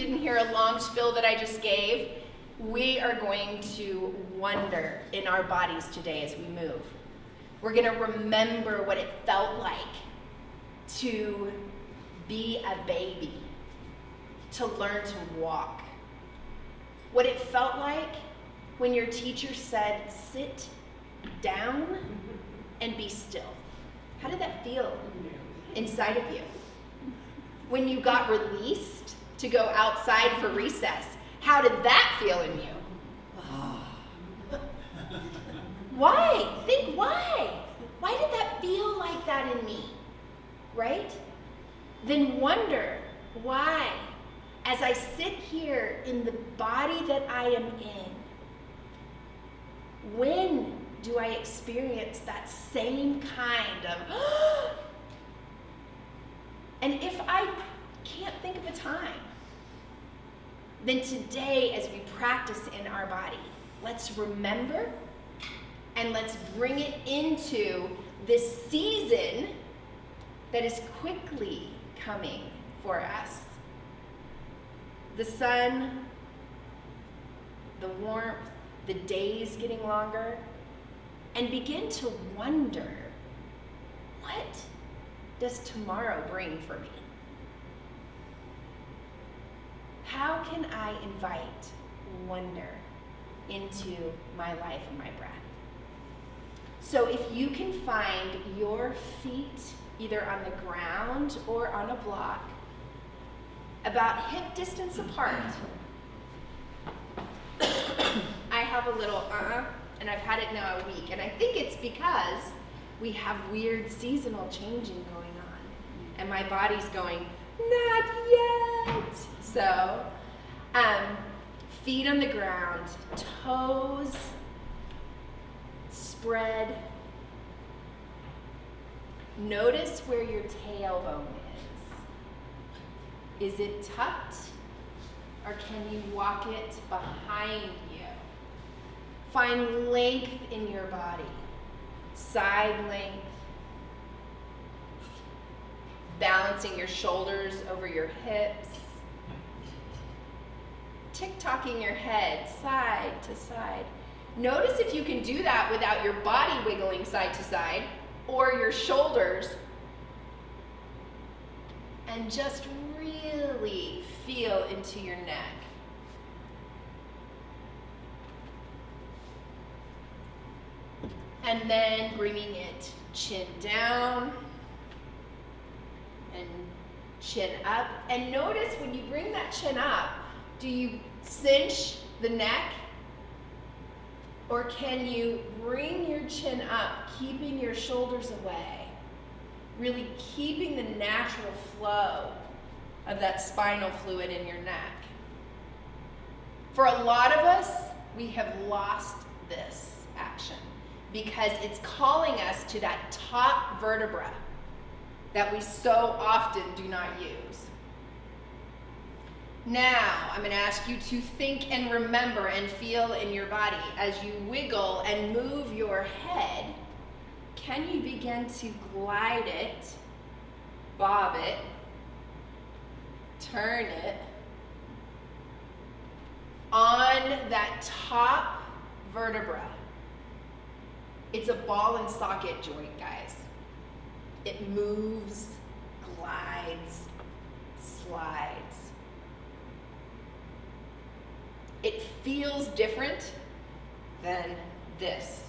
didn't hear a long spiel that I just gave, we are going to wonder in our bodies today as we move. We're going to remember what it felt like to be a baby, to learn to walk. What it felt like when your teacher said, sit down and be still. How did that feel inside of you? When you got released to go outside for recess, how did that feel in you? Why? Think why? Why did that feel like that in me? Right? Then wonder why, as I sit here in the body that I am in, when do I experience that same kind of, and if I can't think of a time, then today as we practice in our body, let's remember and let's bring it into this season that is quickly coming for us. The sun, the warmth, the days getting longer, and begin to wonder, what does tomorrow bring for me? How can I invite wonder into my life and my breath? So if you can find your feet either on the ground or on a block, about hip distance apart. I have a little and I've had it now a week, and I think it's because we have weird seasonal changing going on, and my body's going, not yet. So, feet on the ground, toes spread. Notice where your tailbone is. Is it tucked, or can you walk it behind you? Find length in your body, side length, balancing your shoulders over your hips, tick-tocking your head side to side. Notice if you can do that without your body wiggling side to side or your shoulders, and just really feel into your neck. And then bringing it chin down and chin up. And notice when you bring that chin up, do you cinch the neck? Or can you bring your chin up, keeping your shoulders away? Really keeping the natural flow of that spinal fluid in your neck. For a lot of us, we have lost this action because it's calling us to that top vertebra that we so often do not use. Now, I'm going to ask you to think and remember and feel in your body as you wiggle and move your head. Can you begin to glide it, bob it, turn it on that top vertebra? It's a ball and socket joint, guys. It moves, glides, slides. It feels different than this.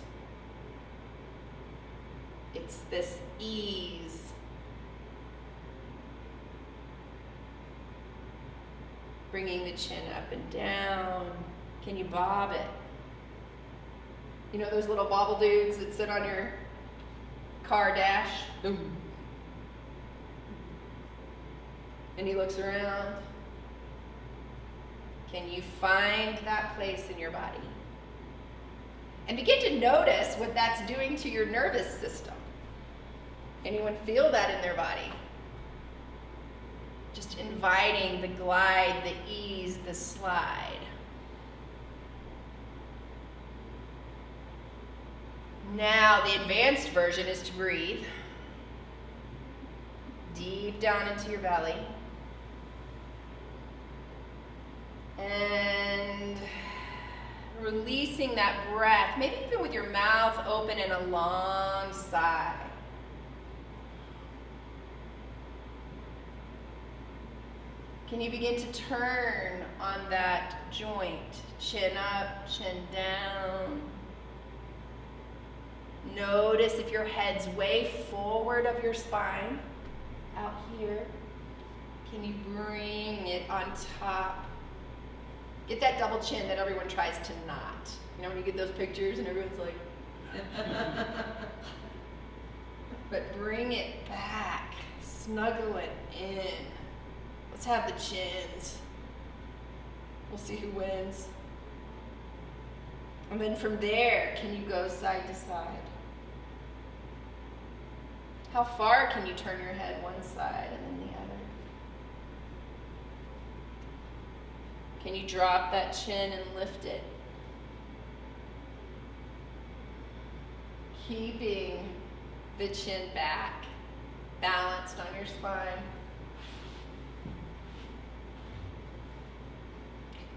It's this ease. Bringing the chin up and down. Can you bob it? You know those little bobble dudes that sit on your car dash? Boom. And he looks around. Can you find that place in your body? And begin to notice what that's doing to your nervous system. Anyone feel that in their body? Just inviting the glide, the ease, the slide. Now, the advanced version is to breathe deep down into your belly. And releasing that breath, maybe even with your mouth open and a long sigh. Can you begin to turn on that joint? Chin up, chin down. Notice if your head's way forward of your spine, out here. Can you bring it on top? Get that double chin that everyone tries to knot. You know when you get those pictures and everyone's like, but bring it back, snuggle it in. Let's have the chins. We'll see who wins. And then from there, can you go side to side? How far can you turn your head one side and then the other? Can you drop that chin and lift it? Keeping the chin back, balanced on your spine.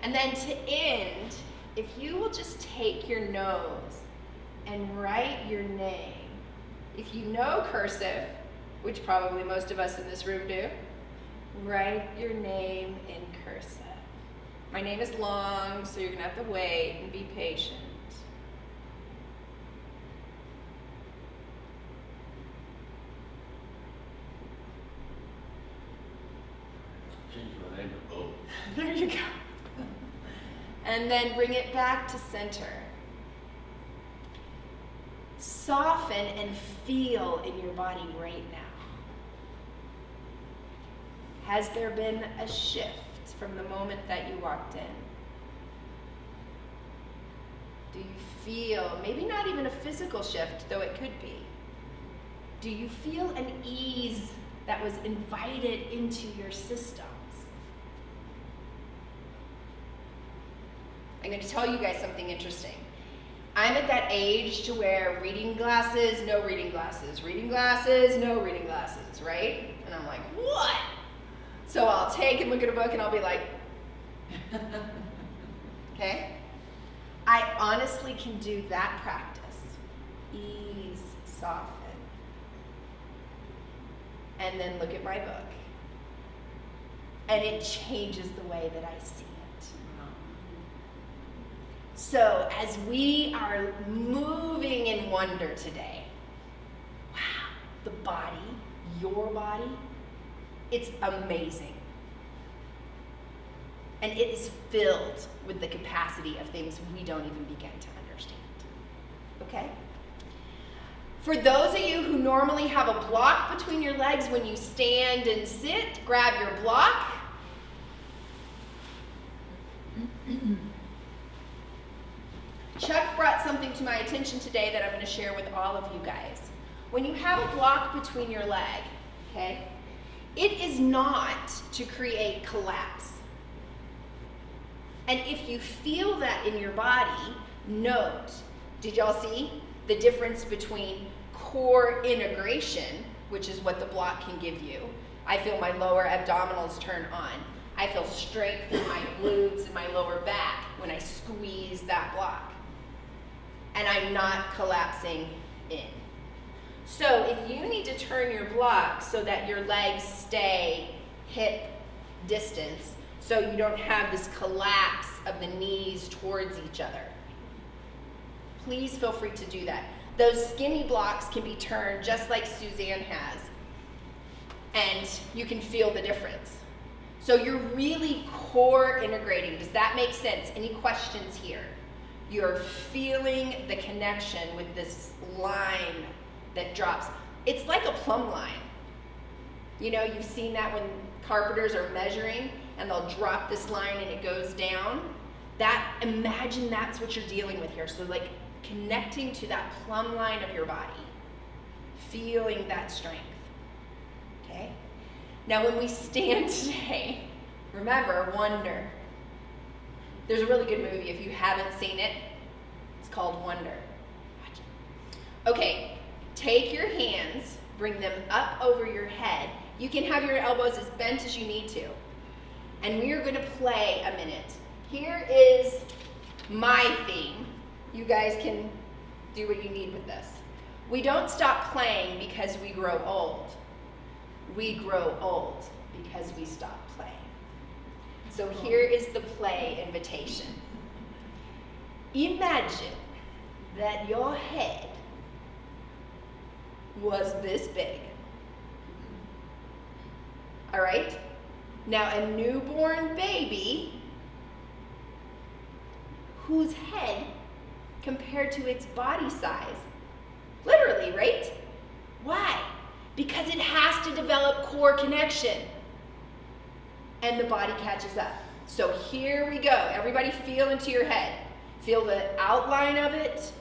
And then to end, if you will just take your nose and write your name. If you know cursive, which probably most of us in this room do, write your name in cursive. My name is long, so you're gonna have to wait and be patient. Change my name to O. There you go. And then bring it back to center. Soften and feel in your body right now. Has there been a shift from the moment that you walked in? Do you feel, maybe not even a physical shift, though it could be. Do you feel an ease that was invited into your systems? I'm going to tell you guys something interesting. I'm at that age to where reading glasses, no reading glasses, reading glasses, no reading glasses, right? And I'm like, what? So I'll take and look at a book and I'll be like, okay? I honestly can do that practice. Ease, soften. And then look at my book. And it changes the way that I see it. So as we are moving in wonder today, wow, the body, your body, it's amazing. And it is filled with the capacity of things we don't even begin to understand. Okay? For those of you who normally have a block between your legs when you stand and sit, grab your block. Chuck brought something to my attention today that I'm going to share with all of you guys. When you have a block between your leg, okay, it is not to create collapse. And if you feel that in your body, note, did y'all see the difference between core integration, which is what the block can give you? I feel my lower abdominals turn on. I feel strength in my glutes and my lower back when I squeeze that block. And I'm not collapsing in. So if you need to turn your block so that your legs stay hip distance, so you don't have this collapse of the knees towards each other, please feel free to do that. Those skinny blocks can be turned just like Suzanne has, and you can feel the difference. So you're really core integrating. Does that make sense? Any questions here? You're feeling the connection with this line that drops. It's like a plumb line. You know, you've seen that when carpenters are measuring and they'll drop this line and it goes down. Imagine that's what you're dealing with here. So like connecting to that plumb line of your body, feeling that strength, okay? Now when we stand today, remember, wonder. There's a really good movie, if you haven't seen it, it's called Wonder. Watch it. Okay, take your hands, bring them up over your head. You can have your elbows as bent as you need to. And we are gonna play a minute. Here is my theme. You guys can do what you need with this. We don't stop playing because we grow old. We grow old because we stop playing. So here is the play invitation. Imagine that your head was this big. All right? Now a newborn baby whose head compared to its body size, literally, right? Why? Because it has to develop core connection and the body catches up. So here we go. Everybody feel into your head. Feel the outline of it.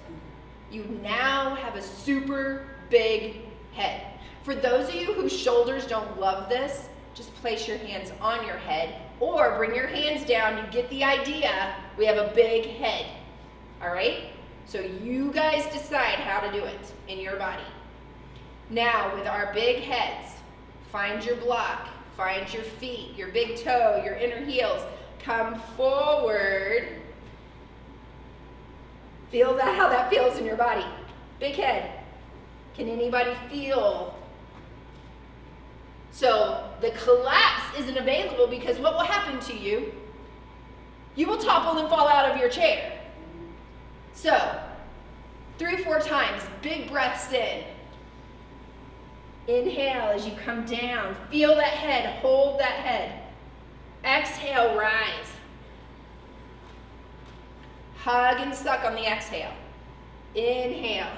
You now have a super big head. For those of you whose shoulders don't love this, just place your hands on your head or bring your hands down. You get the idea. We have a big head. All right? So you guys decide how to do it in your body. Now, with our big heads, find your block, find your feet, your big toe, your inner heels. Come forward. Feel that, how that feels in your body. Big head. Can anybody feel? So the collapse isn't available because what will happen to you? You will topple and fall out of your chair. So 3 or 4 times, big breaths in. Inhale as you come down. Feel that head, hold that head. Exhale, rise. Hug and suck on the exhale. Inhale.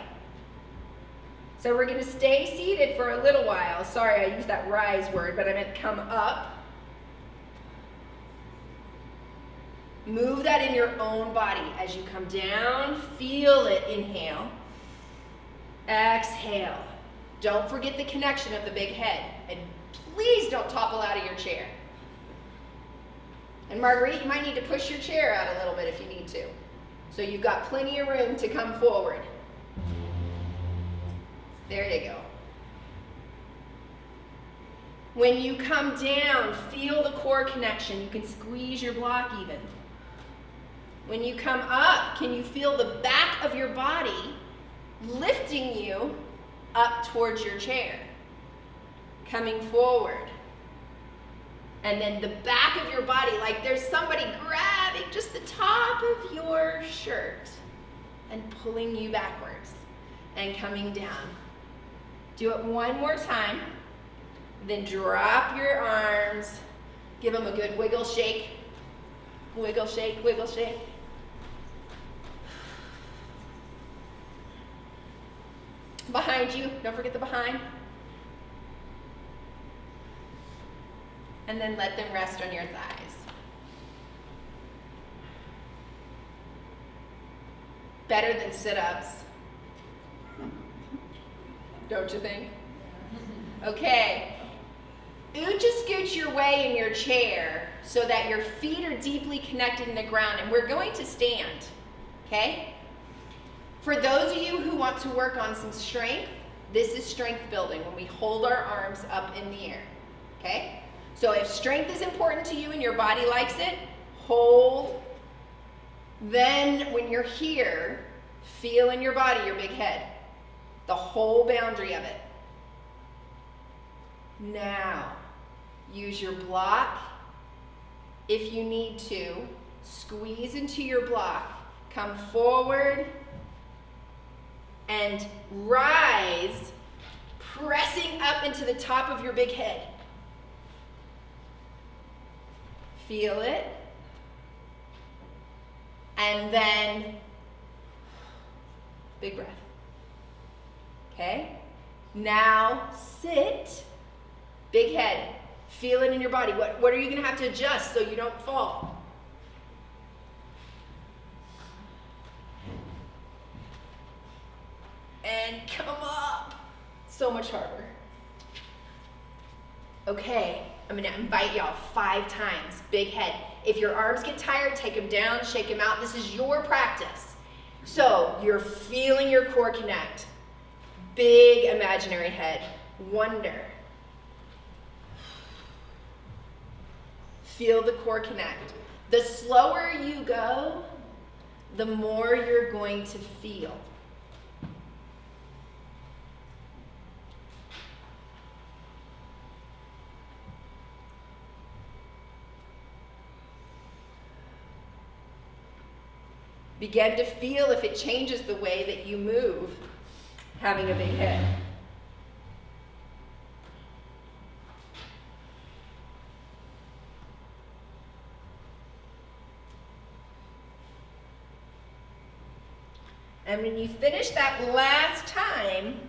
So we're gonna stay seated for a little while. Sorry, I used that rise word, but I meant come up. Move that in your own body. As you come down, feel it, inhale. Exhale. Don't forget the connection of the big head. And please don't topple out of your chair. And Marguerite, you might need to push your chair out a little bit if you need to. So you've got plenty of room to come forward. There you go. When you come down, feel the core connection. You can squeeze your block even. When you come up, can you feel the back of your body lifting you up towards your chair? Coming forward. And then the back of your body, like there's somebody grabbing just the top of your shirt and pulling you backwards and coming down. Do it one more time. Then drop your arms. Give them a good wiggle shake. Wiggle shake, wiggle shake. Behind you, don't forget the behind. And then let them rest on your thighs. Better than sit-ups. Don't you think? Okay. Ooch scooch your way in your chair so that your feet are deeply connected in the ground, and we're going to stand, okay? For those of you who want to work on some strength, this is strength building when we hold our arms up in the air, okay? So if strength is important to you and your body likes it, hold. Then when you're here, feel in your body your big head, the whole boundary of it. Now, use your block. If you need to, squeeze into your block, come forward, and rise, pressing up into the top of your big head. Feel it. And then, big breath. Okay? Now, sit. Big head. Feel it in your body. What are you going to have to adjust so you don't fall? And come up. So much harder. Okay, I'm going to invite y'all 5 times. Big head. If your arms get tired, take them down, shake them out. This is your practice. So you're feeling your core connect. Big imaginary head. Wonder. Feel the core connect. The slower you go, the more you're going to feel. Begin to feel if it changes the way that you move, having a big head. And when you finish that last time,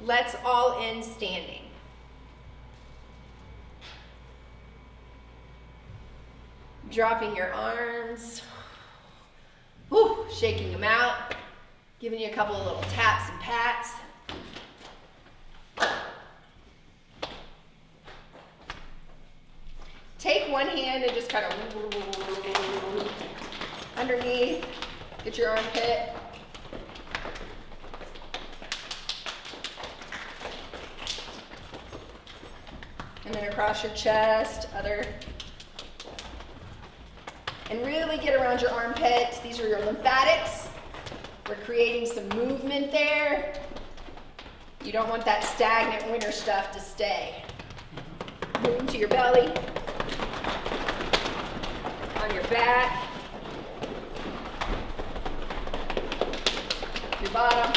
let's all end standing. Dropping your arms. Whew, shaking them out, giving you a couple of little taps and pats. Take one hand and just kind of underneath, get your armpit. And then across your chest, other. And really get around your armpits. These are your lymphatics. We're creating some movement there. You don't want that stagnant winter stuff to stay. Move into your belly, on your back, your bottom,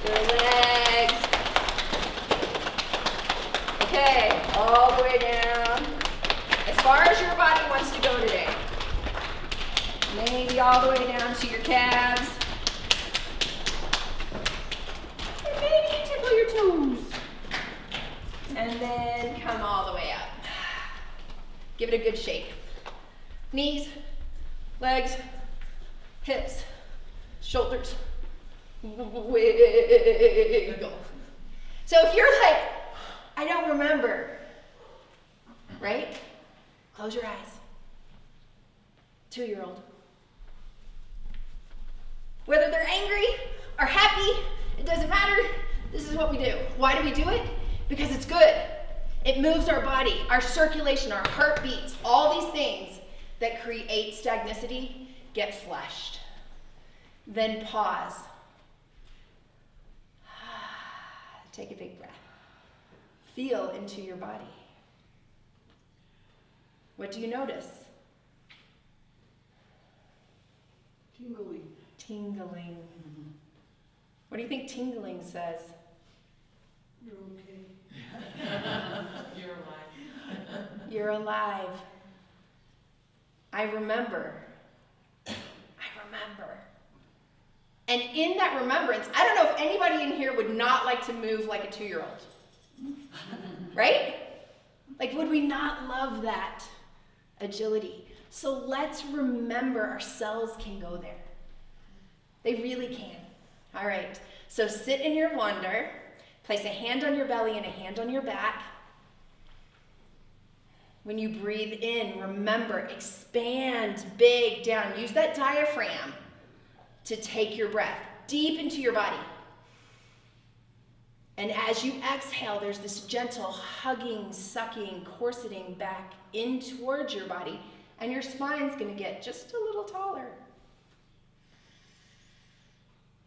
your legs. Okay, all the way down. As far as your body wants to go today. Maybe all the way down to your calves. And maybe you tickle your toes. And then come all the way up. Give it a good shake. Knees, legs, hips, shoulders. Wiggle. So if you're like, I don't remember, right? Close your eyes. 2-year-old. Whether they're angry or happy, it doesn't matter. This is what we do. Why do we do it? Because it's good. It moves our body, our circulation, our heartbeats, all these things that create stagnicity get flushed. Then pause. Take a big breath. Feel into your body. What do you notice? Tingling. Tingling. Mm-hmm. What do you think tingling says? You're okay. You're alive. You're alive. I remember. And in that remembrance, I don't know if anybody in here would not like to move like a 2-year-old. Right? Like, would we not love that agility? So let's remember our cells can go there. They really can. All right. So sit in your wonder. Place a hand on your belly and a hand on your back. When you breathe in, remember, expand big down. Use that diaphragm to take your breath deep into your body. And as you exhale, there's this gentle hugging, sucking, corseting back in towards your body, and your spine's going to get just a little taller.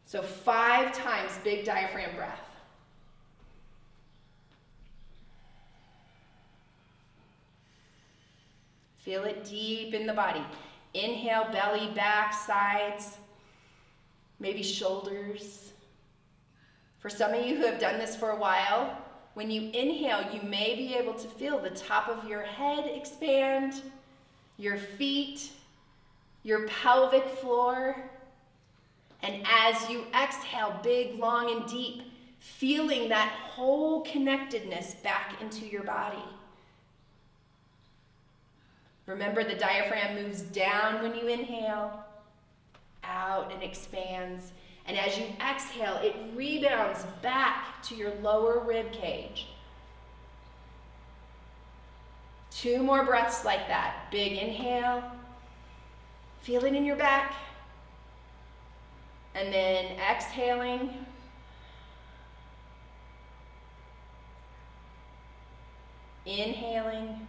So 5 times big diaphragm breath. Feel it deep in the body. Inhale, belly, back, sides, maybe shoulders. For some of you who have done this for a while, when you inhale, you may be able to feel the top of your head expand, your feet, your pelvic floor. And as you exhale, big, long, and deep, feeling that whole connectedness back into your body. Remember, the diaphragm moves down when you inhale, out and expands. And as you exhale, it rebounds back to your lower rib cage. 2 more breaths like that. Big inhale. Feel it in your back. And then exhaling. Inhaling.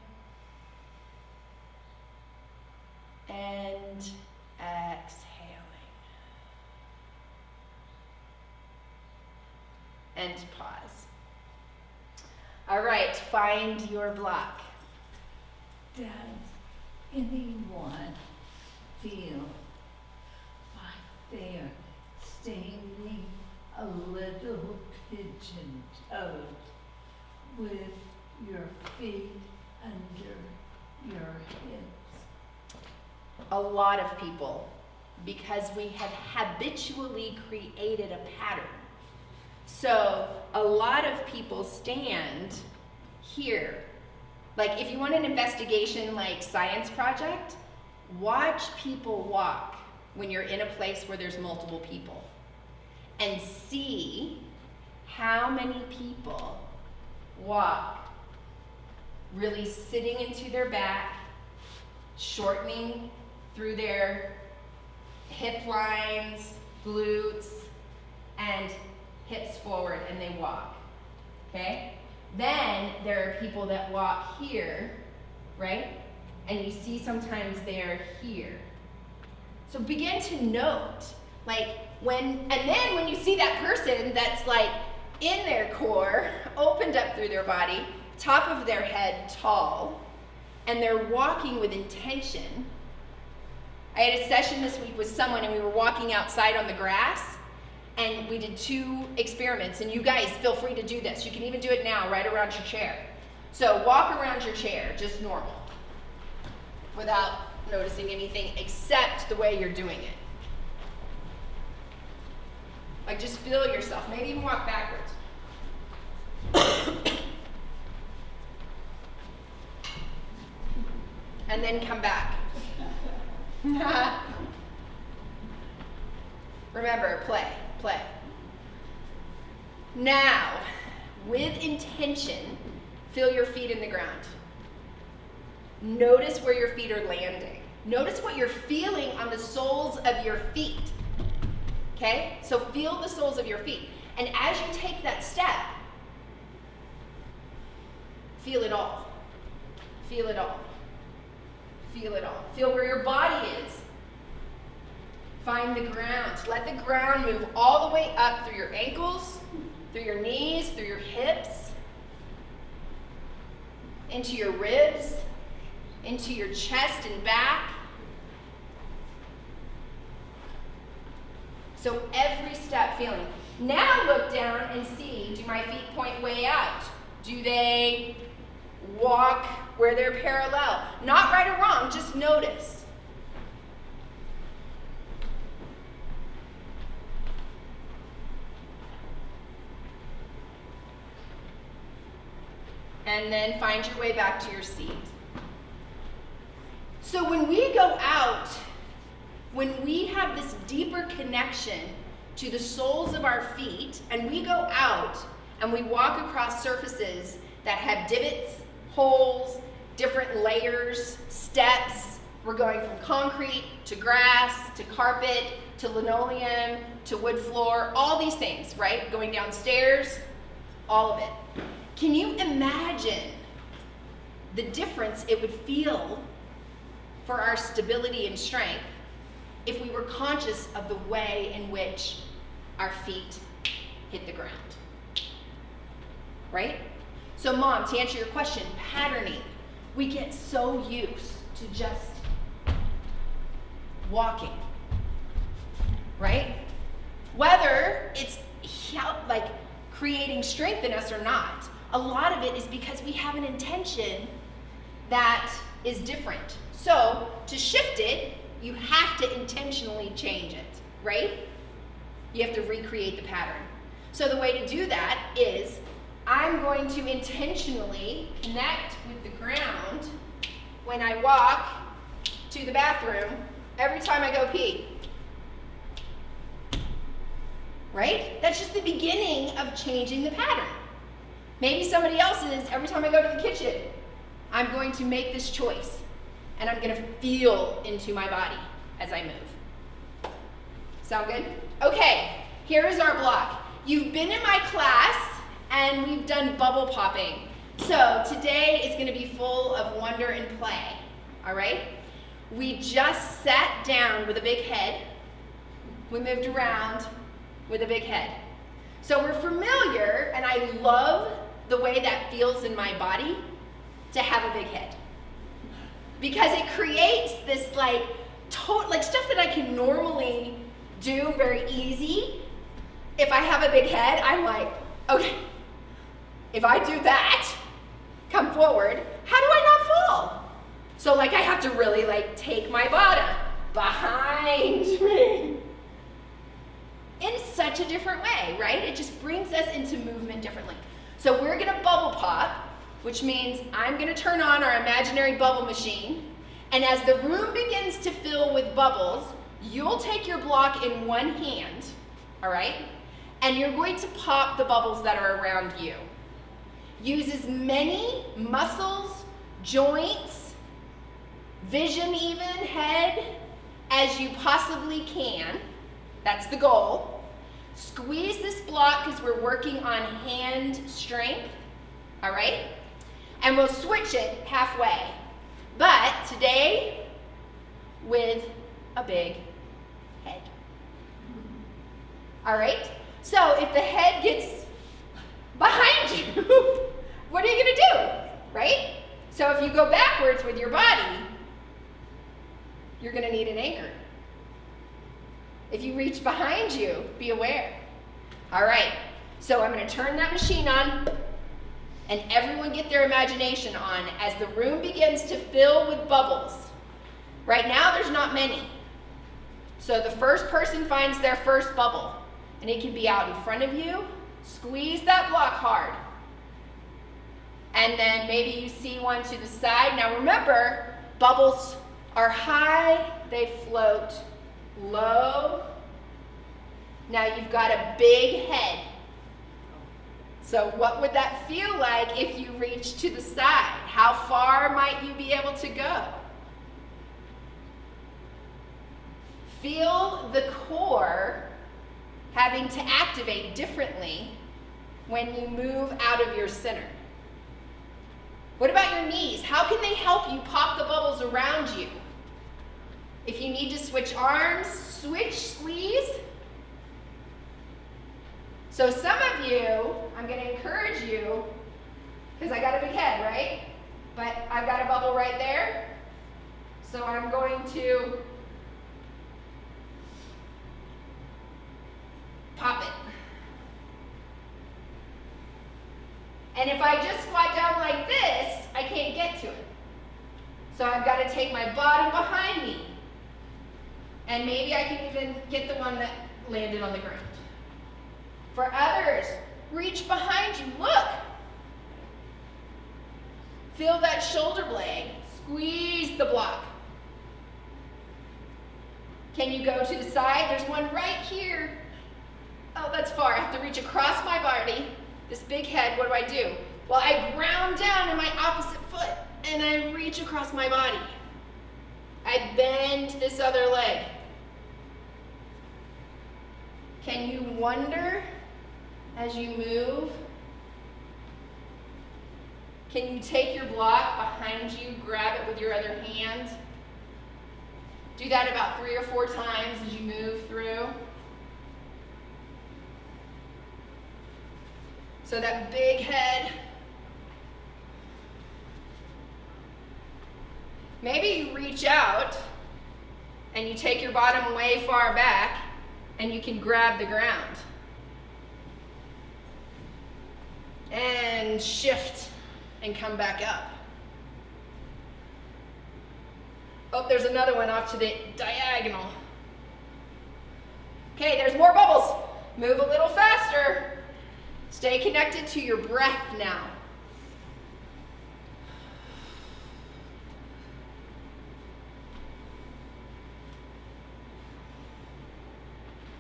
and pause. All right, find your block. Does anyone feel like they're standing a little pigeon-toed with your feet under your hips? A lot of people, because we have habitually created a pattern. So a lot of people stand here. Like if you want an investigation like science project, watch people walk when you're in a place where there's multiple people and see how many people walk really sitting into their back, shortening through their hip lines, glutes, and hips forward, and they walk, okay? Then there are people that walk here, right? And you see sometimes they're here. So begin to note, like and then when you see that person that's like in their core, opened up through their body, top of their head tall, and they're walking with intention. I had a session this week with someone and we were walking outside on the grass and we did 2 experiments, and you guys feel free to do this. You can even do it now right around your chair. So walk around your chair, just normal, without noticing anything except the way you're doing it. Like just feel yourself, maybe even walk backwards. And then come back. Remember, play. Now, with intention, feel your feet in the ground. Notice where your feet are landing. Notice what you're feeling on the soles of your feet. Okay? So feel the soles of your feet. And as you take that step, feel it all. Feel it all. Feel it all. Feel where your body is. Find the ground. Let the ground move all the way up through your ankles, through your knees, through your hips, into your ribs, into your chest and back. So every step feeling. Now look down and see, do my feet point way out? Do they walk where they're parallel? Not right or wrong, just notice. And then find your way back to your seat. So when we go out, when we have this deeper connection to the soles of our feet, and we go out and we walk across surfaces that have divots, holes, different layers, steps. We're going from concrete to grass to carpet to linoleum to wood floor, all these things, right? Going downstairs, all of it. Can you imagine the difference it would feel for our stability and strength if we were conscious of the way in which our feet hit the ground? Right? So mom, to answer your question, patterning. We get so used to just walking, right? Whether it's like creating strength in us or not, a lot of it is because we have an intention that is different. So to shift it, you have to intentionally change it, right? You have to recreate the pattern. So the way to do that is I'm going to intentionally connect with the ground when I walk to the bathroom every time I go pee. Right? That's just the beginning of changing the pattern. Maybe somebody else is, every time I go to the kitchen, I'm going to make this choice and I'm going to feel into my body as I move. Sound good? Okay, here is our block. You've been in my class and we've done bubble popping. So today is going to be full of wonder and play, all right? We just sat down with a big head. We moved around with a big head. So we're familiar, and I love the way that feels in my body to have a big head. Because it creates this like stuff that I can normally do very easy. If I have a big head, I'm like, okay, if I do that, come forward, how do I not fall? So like I have to really like take my bottom behind me. In such a different way, right? It just brings us into movement differently. So we're gonna bubble pop, which means I'm gonna turn on our imaginary bubble machine, and as the room begins to fill with bubbles, you'll take your block in one hand, all right? And you're going to pop the bubbles that are around you. Use as many muscles, joints, vision even, head, as you possibly can. That's the goal. Squeeze this block because we're working on hand strength, all right? And we'll switch it halfway. But today, with a big head. All right? So if the head gets behind you, what are you gonna do, right? So if you go backwards with your body, you're gonna need an anchor. If you reach behind you, be aware. All right, so I'm gonna turn that machine on, and everyone get their imagination on as the room begins to fill with bubbles. Right now, there's not many. So the first person finds their first bubble, and it can be out in front of you. Squeeze that block hard. And then maybe you see one to the side. Now remember, bubbles are high, they float low. Now you've got a big head. So what would that feel like if you reach to the side? How far might you be able to go? Feel the core having to activate differently when you move out of your center. What about your knees? How can they help you pop the bubbles around you? If you need to switch arms, switch, squeeze. So some of you, I'm going to encourage you, because I got a big head, right? But I've got a bubble right there. So I'm going to pop it. And if I just squat down like this, I can't get to it. So I've got to take my bottom behind me. And maybe I can even get the one that landed on the ground. For others, reach behind you. Look. Feel that shoulder blade. Squeeze the block. Can you go to the side? There's one right here. Oh, that's far. I have to reach across my body. This big head, what do? Well, I ground down in my opposite foot and I reach across my body. I bend this other leg. Can you wonder as you move? Can you take your block behind you, grab it with your other hand? Do that about 3 or 4 times as you move through. So that big head. Maybe you reach out and you take your bottom way far back and you can grab the ground. And shift and come back up. Oh, there's another one off to the diagonal. Okay, there's more bubbles. Move a little faster. Stay connected to your breath now.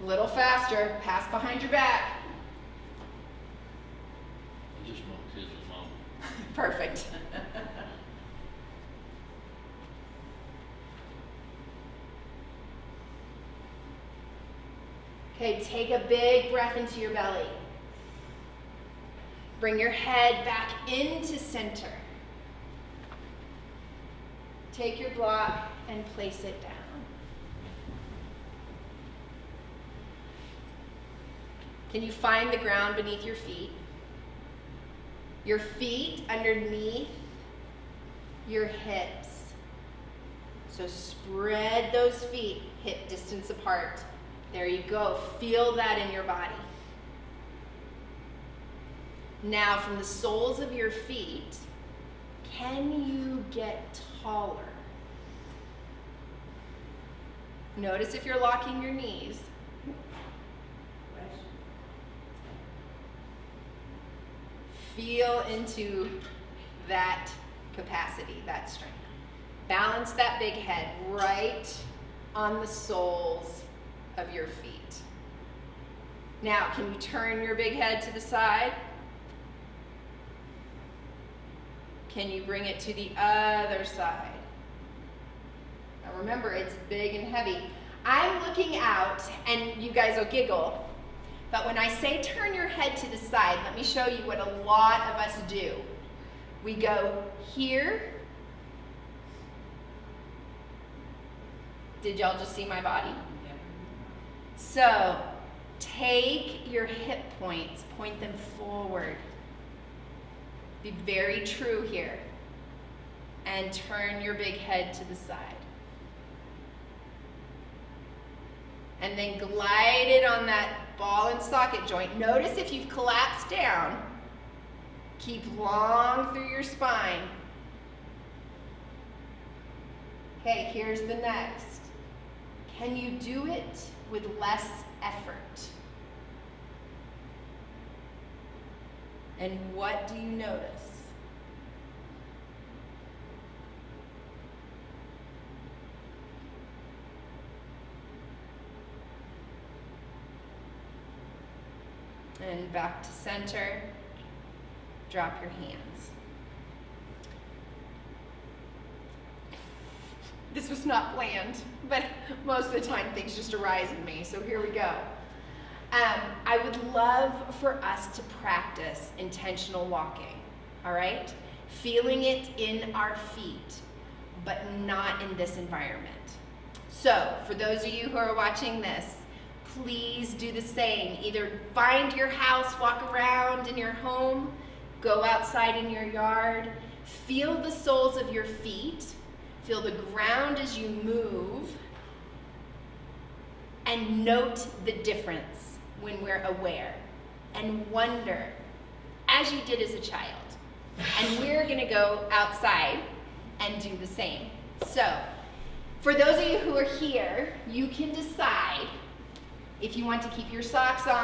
A little faster. Pass behind your back. I just want to mom. Perfect. Okay, take a big breath into your belly. Bring your head back into center. Take your block and place it down. Can you find the ground beneath your feet? Your feet underneath your hips. So spread those feet hip distance apart. There you go. Feel that in your body. Now, from the soles of your feet, can you get taller? Notice if you're locking your knees. Feel into that capacity, that strength. Balance that big head right on the soles of your feet. Now, can you turn your big head to the side? Can you bring it to the other side? Now remember, it's big and heavy. I'm looking out, and you guys will giggle, but when I say turn your head to the side, let me show you what a lot of us do. We go here. Did y'all just see my body? Yeah. So take your hip points, point them forward. Be very true here. And turn your big head to the side. And then glide it on that ball and socket joint. Notice if you've collapsed down, keep long through your spine. Okay, here's the next. Can you do it with less effort? And what do you notice? And back to center. Drop your hands. This was not planned, but most of the time things just arise in me, so here we go. I would love for us to practice intentional walking, all right? Feeling it in our feet, but not in this environment. So, for those of you who are watching this, please do the same. Either find your house, walk around in your home, go outside in your yard, feel the soles of your feet, feel the ground as you move, and note the difference when we're aware, and wonder, as you did as a child. And we're gonna go outside and do the same. So, for those of you who are here, you can decide if you want to keep your socks on